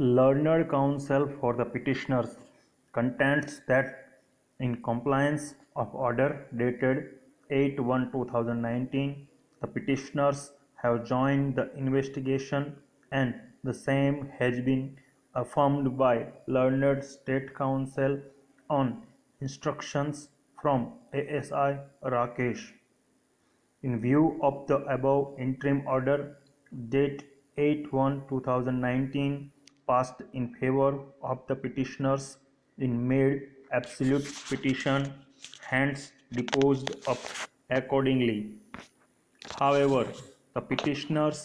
Learned counsel for the petitioners contends that in compliance of order dated 8/1/2019, the petitioners have joined the investigation and the same has been affirmed by learned state counsel on instructions from ASI Rakesh. In view of the above interim order, date 8/1/2019, passed in favor of the petitioners in made absolute petition, hence disposed of accordingly. However, the petitioners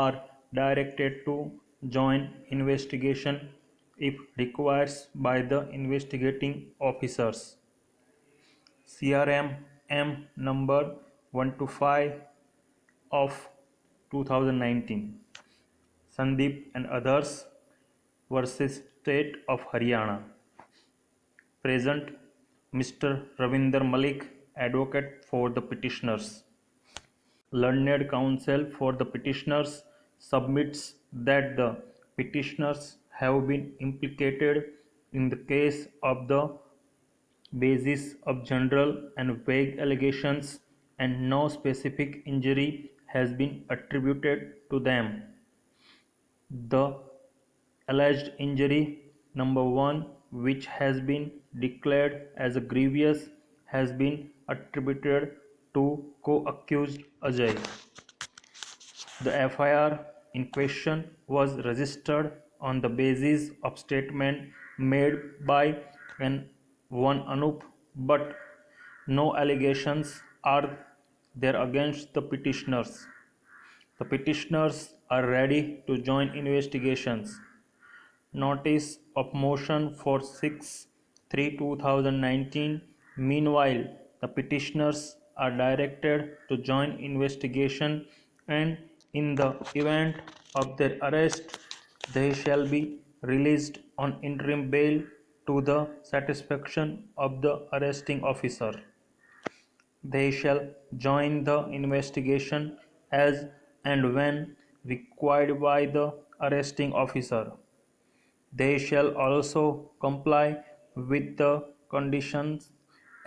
are directed to join investigation if required by the investigating officers. CRM M number 125 of 2019, Sandeep and others versus State of Haryana. Present, Mr. Ravinder Malik, advocate for the petitioners. Learned counsel for the petitioners submits that the petitioners have been implicated in the case of the basis of general and vague allegations and no specific injury has been attributed to them. The alleged injury number 1, which has been declared as a grievous, has been attributed to co-accused Ajay. The FIR in question was registered on the basis of statement made by one Anup, but no allegations are there against the petitioners. The petitioners are ready to join investigations. Notice of motion for 6/3/2019. Meanwhile, the petitioners are directed to join investigation, and in the event of their arrest, they shall be released on interim bail to the satisfaction of the arresting officer. They shall join the investigation as and when required by the arresting officer. They shall also comply with the conditions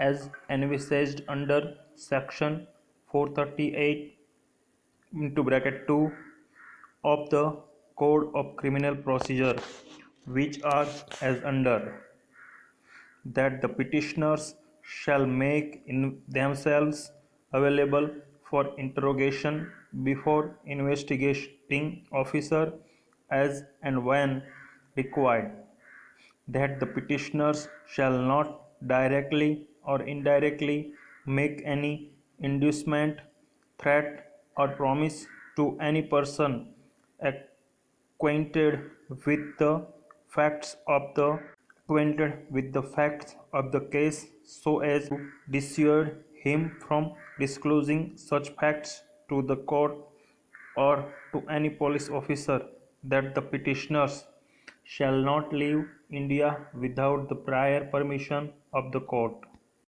as envisaged under Section 438 (2) of the Code of Criminal Procedure, which are as under: that the petitioners shall make themselves available for interrogation before investigating officer as and when required, that the petitioners shall not directly or indirectly make any inducement, threat, or promise to any person acquainted with the facts of the case so as to dissuade him from disclosing such facts to the court or to any police officer, that the petitioners shall not leave India without the prior permission of the court.